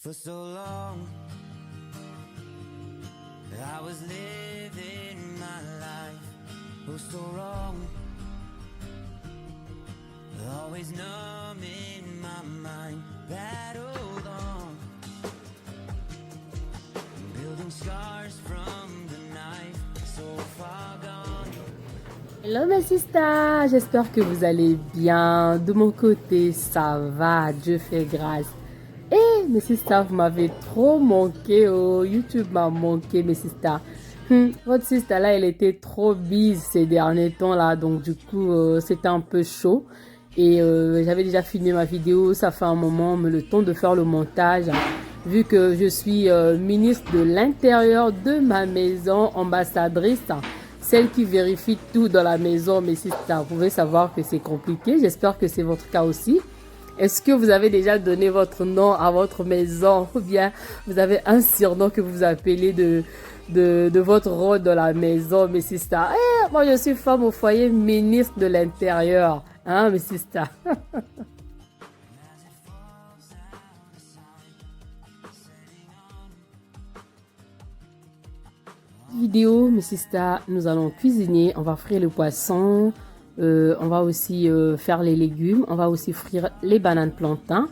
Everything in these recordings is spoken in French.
For so long, I was living my life, oh so wrong, always numb in my mind, battled on, building scars from the knife, so far gone. Hello mes sisters, j'espère que vous allez bien. De mon côté, ça va, Dieu fait grâce. Et mes sisters, vous m'avez trop manqué. Oh, YouTube m'a manqué, mes sisters. Votre sister là, elle était trop busy ces derniers temps là, donc du coup, c'était un peu chaud. Et j'avais déjà filmé ma vidéo, ça fait un moment, mais le temps de faire le montage, vu que je suis ministre de l'Intérieur de ma maison, ambassadrice, celle qui vérifie tout dans la maison, mes sisters. Vous pouvez savoir que c'est compliqué, j'espère que c'est votre cas aussi. Est-ce que vous avez déjà donné votre nom à votre maison ou bien vous avez un surnom que vous appelez de votre rôle dans la maison, mes sisters? Moi, je suis femme au foyer, ministre de l'Intérieur. Hein, mes sisters? Vidéo, mes sisters, nous allons cuisiner. On va frire le poisson. On va aussi faire les légumes. On va aussi frire les bananes plantains.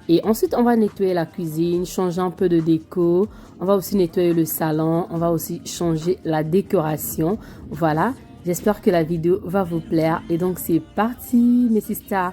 Et ensuite, on va nettoyer la cuisine, changer un peu de déco. On va aussi nettoyer le salon. On va aussi changer la décoration. Voilà. J'espère que la vidéo va vous plaire. Et donc, c'est parti, mes sisters.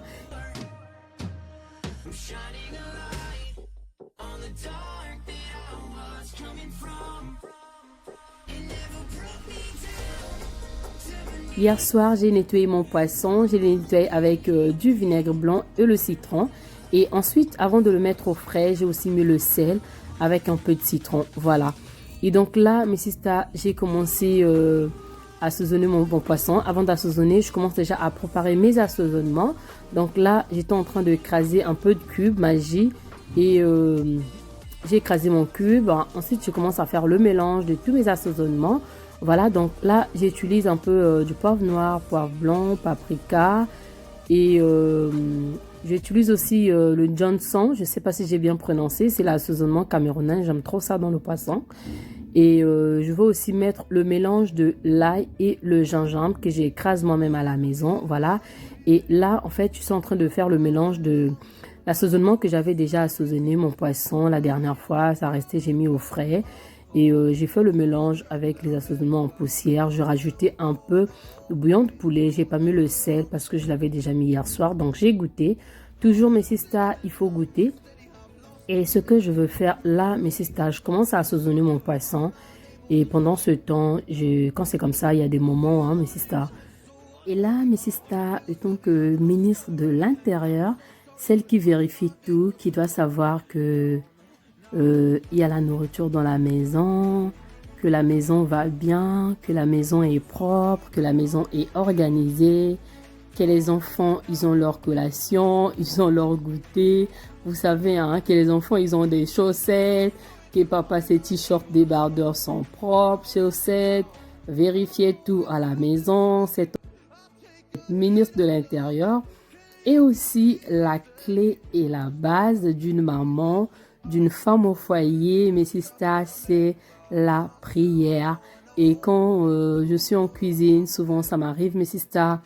Hier soir, j'ai nettoyé mon poisson. Je l'ai nettoyé avec du vinaigre blanc et le citron. Et ensuite, avant de le mettre au frais, j'ai aussi mis le sel avec un peu de citron. Voilà. Et donc là, mes sisters, j'ai commencé à assaisonner mon poisson. Avant d'assaisonner, je commence déjà à préparer mes assaisonnements. Donc là, j'étais en train de écraser un peu de cube magie. Et j'ai écrasé mon cube. Ensuite, je commence à faire le mélange de tous mes assaisonnements. Voilà, donc là, j'utilise un peu du poivre noir, poivre blanc, paprika. Et j'utilise aussi le Johnson. Je ne sais pas si j'ai bien prononcé. C'est l'assaisonnement camerounais. J'aime trop ça dans le poisson. Et je vais aussi mettre le mélange de l'ail et le gingembre que j'écrase moi-même à la maison. Voilà. Et là, en fait, je suis en train de faire le mélange de l'assaisonnement que j'avais déjà assaisonné mon poisson la dernière fois. Ça restait, j'ai mis au frais. Et j'ai fait le mélange avec les assaisonnements en poussière. Je rajoutais un peu de bouillon de poulet. J'ai pas mis le sel parce que je l'avais déjà mis hier soir. Donc j'ai goûté. Toujours mes sisters, il faut goûter. Et ce que je veux faire là, mes sisters, je commence à assaisonner mon poisson. Et pendant ce temps, quand c'est comme ça, il y a des moments, hein, mes sisters. Et là, mes sisters, étant que ministre de l'Intérieur, celle qui vérifie tout, qui doit savoir que il y a la nourriture dans la maison, que la maison va bien, que la maison est propre, que la maison est organisée, que les enfants, ils ont leur collation, ils ont leur goûter. Vous savez, hein, que les enfants, ils ont des chaussettes, que papa, ses t-shirts débardeurs sont propres, chaussettes, vérifier tout à la maison, c'est ministre de l'Intérieur. Et aussi la clé et la base d'une maman, d'une femme au foyer, mes sisters, c'est la prière. Et quand je suis en cuisine, souvent ça m'arrive, mes sisters,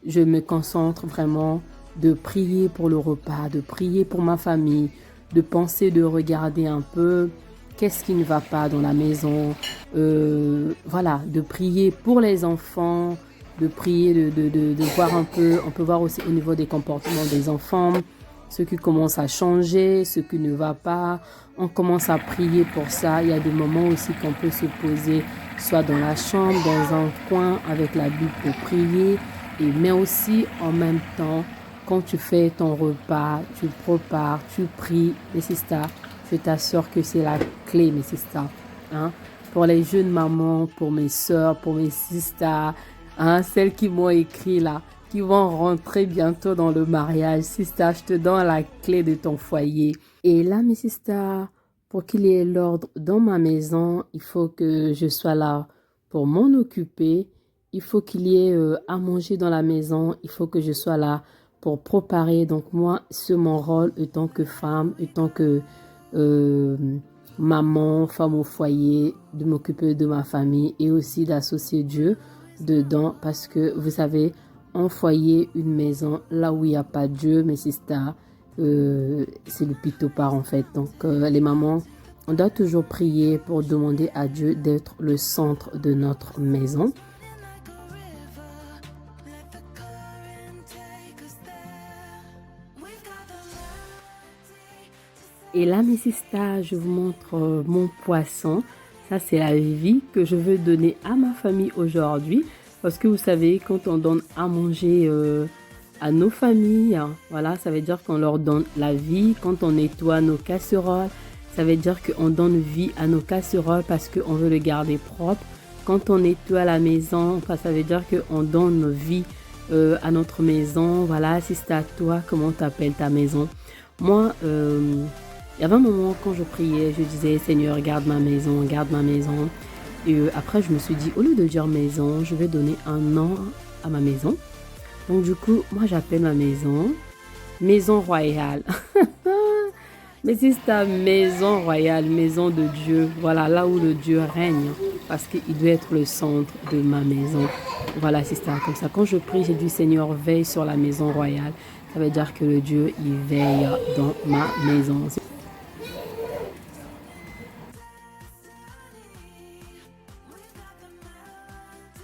je me concentre vraiment de prier pour le repas, de prier pour ma famille, de penser, de regarder un peu qu'est-ce qui ne va pas dans la maison. Voilà, de prier pour les enfants, de prier, de voir un peu. On peut voir aussi au niveau des comportements des enfants, ce qui commence à changer, ce qui ne va pas. On commence à prier pour ça. Il y a des moments aussi qu'on peut se poser, soit dans la chambre, dans un coin avec la Bible pour prier. Mais aussi en même temps, quand tu fais ton repas, tu prépares, tu pries, mes sisters, je t'assure que c'est la clé, mes sisters. Hein? Pour les jeunes mamans, pour mes soeurs, pour mes sisters, hein, celles qui m'ont écrit là, qui vont rentrer bientôt dans le mariage. Sister, je te donne la clé de ton foyer. Et là, mes sisters, pour qu'il y ait l'ordre dans ma maison, il faut que je sois là pour m'en occuper. Il faut qu'il y ait à manger dans la maison. Il faut que je sois là pour préparer. Donc moi, c'est mon rôle en tant que femme, en tant que maman, femme au foyer, de m'occuper de ma famille et aussi d'associer Dieu dedans parce que vous savez, un foyer, une maison, là où il n'y a pas Dieu, mes sisters, c'est le pitopard en fait. Donc les mamans, on doit toujours prier pour demander à Dieu d'être le centre de notre maison. Et là, mes sisters, je vous montre mon poisson. Ça, c'est la vie que je veux donner à ma famille aujourd'hui. Parce que vous savez, quand on donne à manger à nos familles, hein, voilà, ça veut dire qu'on leur donne la vie. Quand on nettoie nos casseroles, ça veut dire qu'on donne vie à nos casseroles parce qu'on veut le garder propre. Quand on nettoie la maison, enfin, ça veut dire qu'on donne vie à notre maison. Voilà, si c'est à toi, comment t'appelles ta maison? Moi, il y avait un moment quand je priais, je disais Seigneur, garde ma maison, garde ma maison. Et après, je me suis dit, au lieu de dire maison, je vais donner un nom à ma maison. Donc du coup, moi j'appelle ma maison Maison Royale. Mais si c'est ta maison royale, maison de Dieu, voilà, là où le Dieu règne, parce qu'il doit être le centre de ma maison. Voilà, c'est ça, comme ça. Quand je prie, j'ai dit Seigneur, veille sur la maison royale. Ça veut dire que le Dieu, il veille dans ma maison.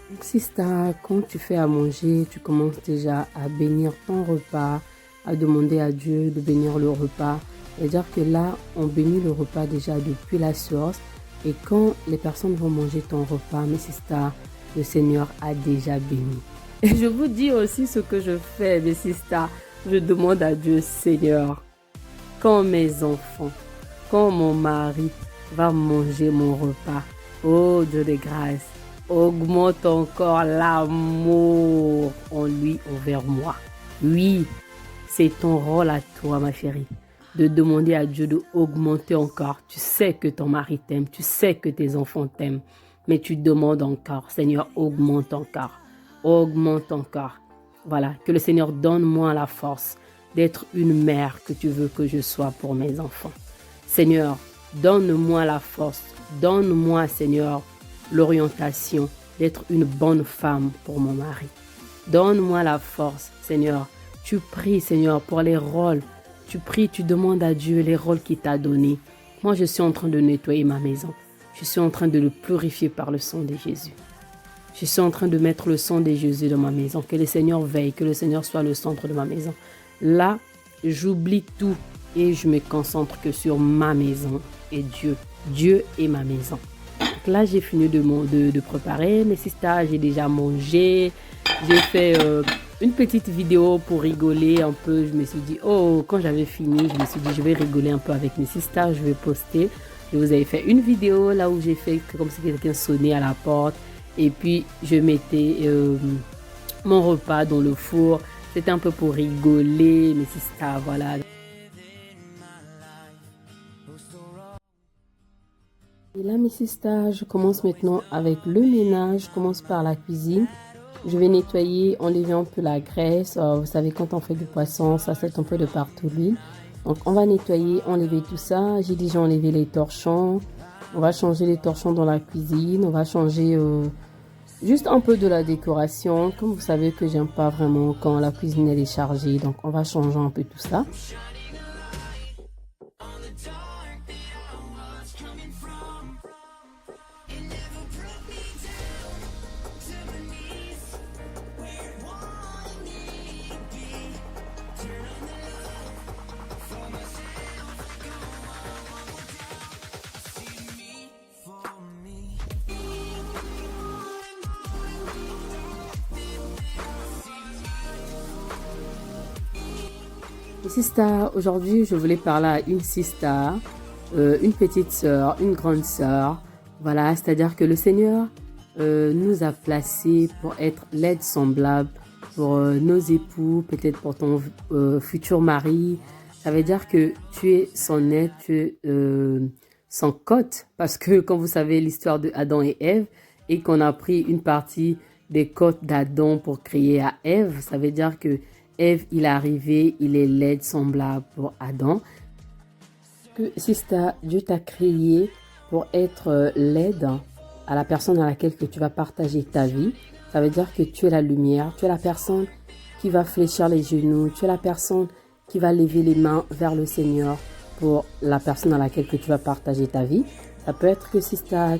Donc, Sista, quand tu fais à manger, tu commences déjà à bénir ton repas, à demander à Dieu de bénir le repas. C'est-à-dire que là, on bénit le repas déjà depuis la source. Et quand les personnes vont manger ton repas, mais Sista, le Seigneur a déjà béni. Et je vous dis aussi ce que je fais, mes Sista. Je demande à Dieu, Seigneur, quand mes enfants, quand mon mari va manger mon repas, oh Dieu de grâce, augmente encore l'amour en lui envers moi. Oui, c'est ton rôle à toi, ma chérie, de demander à Dieu de augmenter encore. Tu sais que ton mari t'aime, tu sais que tes enfants t'aiment, mais tu demandes encore, Seigneur, augmente encore, augmente encore. Voilà, que le Seigneur donne-moi la force d'être une mère que tu veux que je sois pour mes enfants. Seigneur, donne-moi la force, donne-moi, Seigneur, l'orientation d'être une bonne femme pour mon mari. Donne-moi la force, Seigneur. Tu pries, Seigneur, pour les rôles. Tu pries, tu demandes à Dieu les rôles qu'il t'a donnés. Moi, je suis en train de nettoyer ma maison. Je suis en train de le purifier par le sang de Jésus. Je suis en train de mettre le sang de Jésus dans ma maison. Que le Seigneur veille, que le Seigneur soit le centre de ma maison. Là, j'oublie tout et je me concentre que sur ma maison et Dieu. Dieu est ma maison. Donc là, j'ai fini de préparer mes sisters. J'ai déjà mangé. J'ai fait une petite vidéo pour rigoler un peu. Je me suis dit, oh, quand j'avais fini, je me suis dit, je vais rigoler un peu avec mes sisters. Je vais poster. Je vous avais fait une vidéo là où j'ai fait comme si quelqu'un sonnait à la porte. Et puis, je mettais mon repas dans le four. C'était un peu pour rigoler, mais c'est ça, voilà. Et là, mes sisters, je commence maintenant avec le ménage. Je commence par la cuisine. Je vais nettoyer, enlever un peu la graisse. Vous savez, quand on fait du poisson, ça sèche un peu de partout l'huile. Donc, on va nettoyer, enlever tout ça. J'ai déjà enlevé les torchons. On va changer les torchons dans la cuisine. On va changer juste un peu de la décoration. Comme vous savez que j'aime pas vraiment quand la cuisine elle est chargée. Donc, on va changer un peu tout ça. Sista, aujourd'hui, je voulais parler à une sista, une petite sœur, une grande sœur. Voilà, c'est-à-dire que le Seigneur nous a placés pour être l'aide semblable pour nos époux, peut-être pour ton futur mari. Ça veut dire que tu es son aide, tu es son côte. Parce que, comme vous savez, l'histoire de Adam et Ève, et qu'on a pris une partie des côtes d'Adam pour créer à Ève, ça veut dire que Ève, il est arrivé, il est l'aide semblable pour Adam. que Dieu t'a créé pour être l'aide à la personne à laquelle que tu vas partager ta vie. Ça veut dire que tu es la lumière, tu es la personne qui va fléchir les genoux, tu es la personne qui va lever les mains vers le Seigneur pour la personne à laquelle que tu vas partager ta vie. Ça peut être que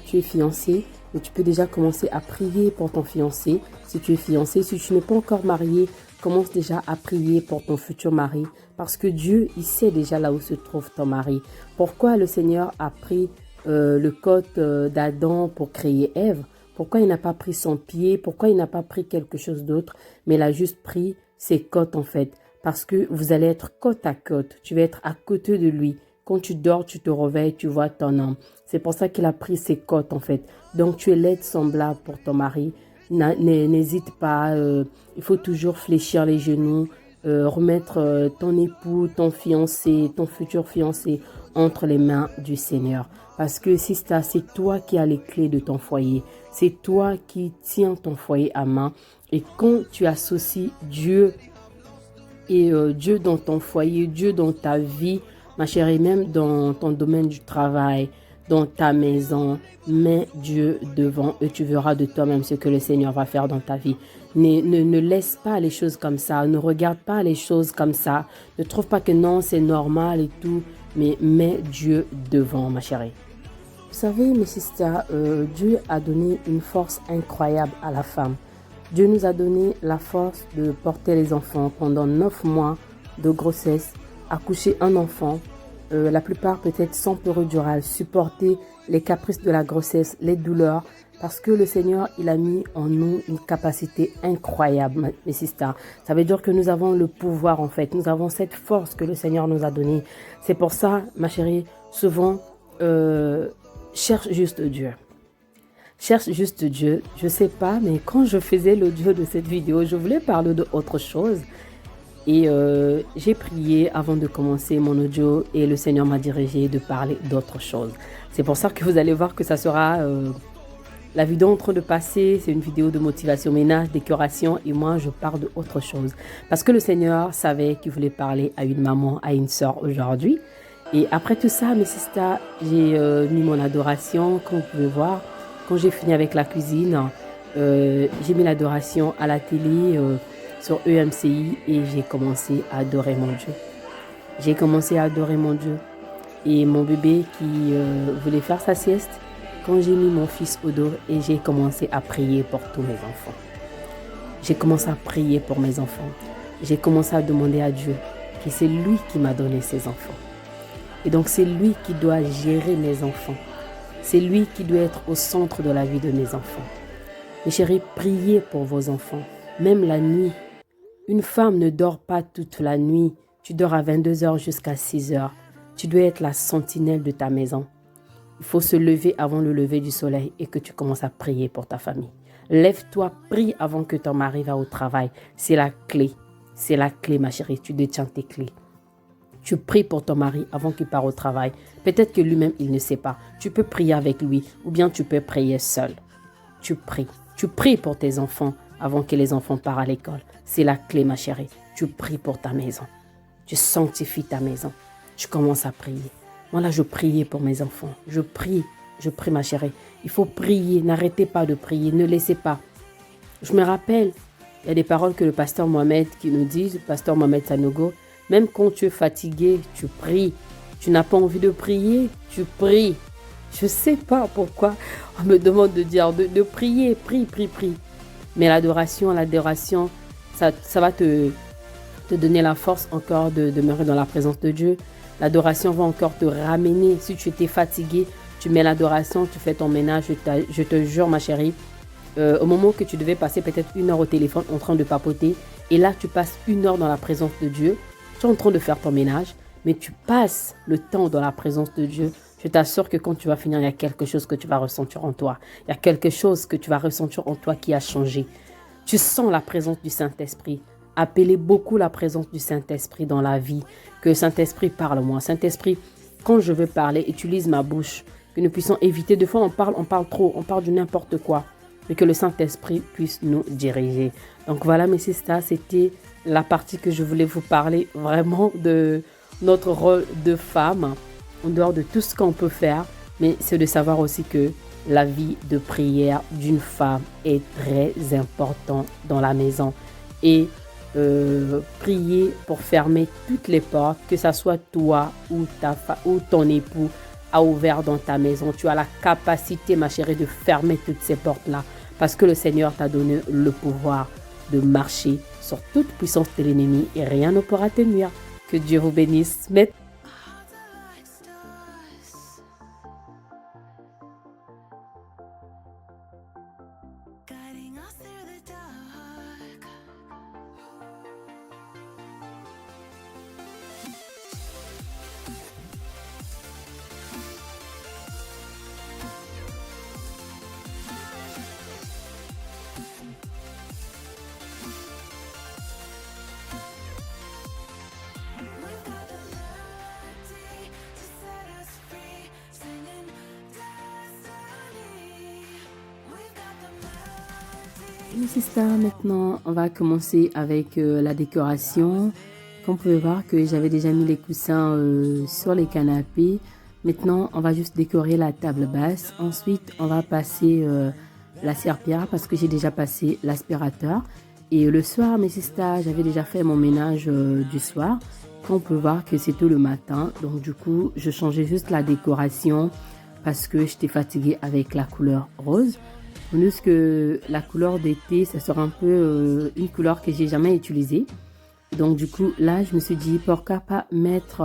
tu es fiancé, mais tu peux déjà commencer à prier pour ton fiancé. Si tu es fiancé, si tu n'es pas encore marié, commence déjà à prier pour ton futur mari. Parce que Dieu, il sait déjà là où se trouve ton mari. Pourquoi le Seigneur a pris le côte d'Adam pour créer Ève? Pourquoi il n'a pas pris son pied? Pourquoi il n'a pas pris quelque chose d'autre? Mais il a juste pris ses côtes en fait. Parce que vous allez être côte à côte. Tu vas être à côté de lui. Quand tu dors, tu te réveilles, tu vois ton âme. C'est pour ça qu'il a pris ses côtes en fait. Donc tu es l'aide semblable pour ton mari. N'hésite pas. Il faut toujours fléchir les genoux. Remettre ton époux, ton fiancé, ton futur fiancé entre les mains du Seigneur. Parce que c'est toi qui as les clés de ton foyer. C'est toi qui tiens ton foyer à main. Et quand tu associes Dieu et Dieu dans ton foyer, Dieu dans ta vie, ma chérie, même dans ton domaine du travail, dans ta maison, mets Dieu devant et tu verras de toi-même ce que le Seigneur va faire dans ta vie. Ne laisse pas les choses comme ça, ne regarde pas les choses comme ça, ne trouve pas que non, c'est normal et tout, mais mets Dieu devant, ma chérie. Vous savez, mes sisters, Dieu a donné une force incroyable à la femme. Dieu nous a donné la force de porter les enfants pendant 9 mois de grossesse, accoucher un enfant, la plupart peut-être sans péridurale, supporter les caprices de la grossesse, les douleurs, parce que le Seigneur, il a mis en nous une capacité incroyable, mes sisters. Ça veut dire que nous avons le pouvoir en fait, nous avons cette force que le Seigneur nous a donnée. C'est pour ça, ma chérie, souvent, cherche juste Dieu. Cherche juste Dieu. Je sais pas, mais quand je faisais l'audio de cette vidéo, je voulais parler d'autre chose. Et j'ai prié avant de commencer mon audio et le Seigneur m'a dirigé de parler d'autre chose. C'est pour ça que vous allez voir que ça sera la vidéo en train de passer. C'est une vidéo de motivation, ménage, décoration et moi je parle d'autre chose. Parce que le Seigneur savait qu'il voulait parler à une maman, à une soeur aujourd'hui. Et après tout ça, mes sisters, j'ai mis mon adoration, comme vous pouvez voir. Quand j'ai fini avec la cuisine, j'ai mis l'adoration à la télé sur EMCI et j'ai commencé à adorer mon Dieu. J'ai commencé à adorer mon Dieu. Et mon bébé qui voulait faire sa sieste, quand j'ai mis mon fils au dos et j'ai commencé à prier pour tous mes enfants. J'ai commencé à prier pour mes enfants. J'ai commencé à demander à Dieu que c'est lui qui m'a donné ces enfants. Et donc c'est lui qui doit gérer mes enfants. C'est lui qui doit être au centre de la vie de mes enfants. Mes chéris, priez pour vos enfants, même la nuit. Une femme ne dort pas toute la nuit. Tu dors à 22h jusqu'à 6h. Tu dois être la sentinelle de ta maison. Il faut se lever avant le lever du soleil et que tu commences à prier pour ta famille. Lève-toi, prie avant que ton mari va au travail. C'est la clé. C'est la clé, ma chérie. Tu détiens tes clés. Tu pries pour ton mari avant qu'il parte au travail. Peut-être que lui-même, il ne sait pas. Tu peux prier avec lui ou bien tu peux prier seul. Tu pries. Tu pries pour tes enfants avant que les enfants partent à l'école. C'est la clé, ma chérie. Tu pries pour ta maison. Tu sanctifies ta maison. Tu commences à prier. Moi, là, je priais pour mes enfants. Je prie, ma chérie. Il faut prier. N'arrêtez pas de prier. Ne laissez pas. Je me rappelle, il y a des paroles que le pasteur Mohamed qui nous dit, le pasteur Mohamed Sanogo, même quand tu es fatigué, tu pries. Tu n'as pas envie de prier, tu pries. Je ne sais pas pourquoi on me demande de dire de prier. Prie. Mais l'adoration, ça va te donner la force encore de demeurer dans la présence de Dieu. L'adoration va encore te ramener. Si tu étais fatigué, tu mets l'adoration, tu fais ton ménage. Je te jure, ma chérie, au moment que tu devais passer peut-être 1 heure au téléphone en train de papoter, et là, tu passes 1 heure dans la présence de Dieu, tu es en train de faire ton ménage, mais tu passes le temps dans la présence de Dieu. Je t'assure que quand tu vas finir, il y a quelque chose que tu vas ressentir en toi. Il y a quelque chose que tu vas ressentir en toi qui a changé. Tu sens la présence du Saint-Esprit. Appelez beaucoup la présence du Saint-Esprit dans la vie. Que le Saint-Esprit parle moi. Saint-Esprit, quand je veux parler, utilise ma bouche. Que nous puissions éviter. Des fois, on parle trop, on parle de n'importe quoi. Mais que le Saint-Esprit puisse nous diriger. Donc voilà, mes sisters, c'était la partie que je voulais vous parler vraiment de notre rôle de femme. en dehors de tout ce qu'on peut faire, mais c'est de savoir aussi que la vie de prière d'une femme est très importante dans la maison. Et prier pour fermer toutes les portes, que ce soit toi ou ton époux a ouvert dans ta maison. Tu as la capacité, ma chérie, de fermer toutes ces portes-là parce que le Seigneur t'a donné le pouvoir de marcher sur toute puissance de l'ennemi et rien ne pourra te nuire. Que Dieu vous bénisse. Mais guiding us through the dark. We've got the melody to set us free, singing destiny. We've got the melody. mes sisters, maintenant, on va commencer avec la décoration. Comme vous pouvez voir que j'avais déjà mis les coussins sur les canapés. Maintenant, on va juste décorer la table basse. Ensuite, on va passer la serpillière parce que j'ai déjà passé l'aspirateur. Et le soir, mes sisters, j'avais déjà fait mon ménage du soir. On peut voir que c'est tôt le matin. Donc, du coup, je changeais juste la décoration parce que j'étais fatiguée avec la couleur rose. Plus que la couleur d'été, ça sera un peu une couleur que j'ai jamais utilisée. Donc, du coup, là, je me suis dit, pourquoi pas mettre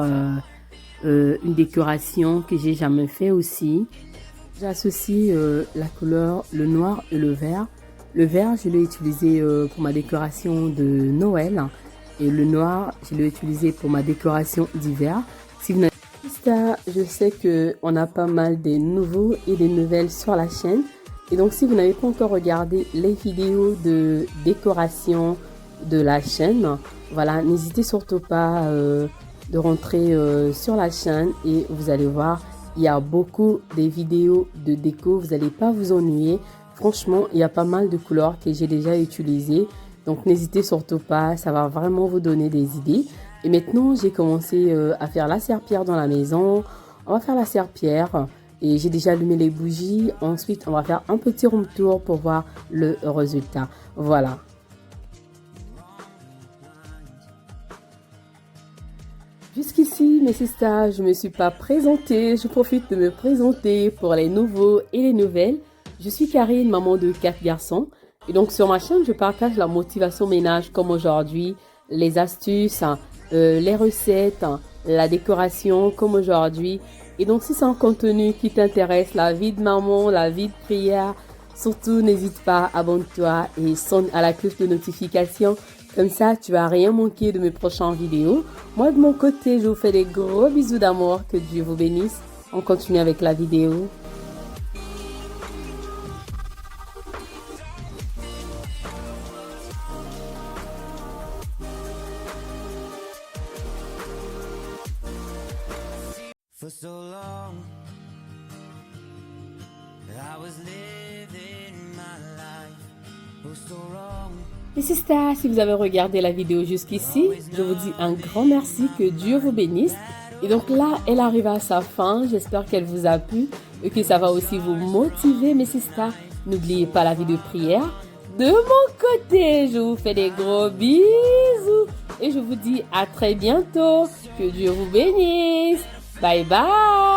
une décoration que j'ai jamais fait aussi. J'associe la couleur, le noir et le vert. Le vert, je l'ai utilisé pour ma décoration de Noël. Et le noir, je l'ai utilisé pour ma décoration d'hiver. Si vous n'avez pas vu ça, je sais qu'on a pas mal de nouveaux et des nouvelles sur la chaîne. Et donc, si vous n'avez pas encore regardé les vidéos de décoration de la chaîne, voilà, n'hésitez surtout pas de rentrer sur la chaîne et vous allez voir, il y a beaucoup de vidéos de déco, vous n'allez pas vous ennuyer. Franchement, il y a pas mal de couleurs que j'ai déjà utilisées. Donc, n'hésitez surtout pas, ça va vraiment vous donner des idées. Et maintenant, j'ai commencé à faire la serpillière dans la maison. On va faire la serpillière et j'ai déjà allumé les bougies. Ensuite, on va faire un petit room tour pour voir le résultat. Voilà. Jusqu'ici, mes sisters, je ne me suis pas présentée. Je profite de me présenter pour les nouveaux et les nouvelles. Je suis Karine, maman de 4 garçons. Et donc, sur ma chaîne, je partage la motivation ménage comme aujourd'hui, les astuces, les recettes, la décoration comme aujourd'hui. Et donc, si c'est un contenu qui t'intéresse, la vie de maman, la vie de prière, surtout, n'hésite pas, abonne-toi et sonne à la cloche de notification. Comme ça, tu vas rien manquer de mes prochaines vidéos. Moi, de mon côté, je vous fais des gros bisous d'amour. Que Dieu vous bénisse. On continue avec la vidéo. For so long, I was living my life. Oh, so wrong. Et c'est ça, si vous avez regardé la vidéo jusqu'ici, je vous dis un grand merci, que Dieu vous bénisse. Et donc là, elle arrive à sa fin. J'espère qu'elle vous a plu et que ça va aussi vous motiver, mes sisters. N'oubliez pas la vie de prière. De mon côté, je vous fais des gros bisous et je vous dis à très bientôt. Que Dieu vous bénisse. Bye bye.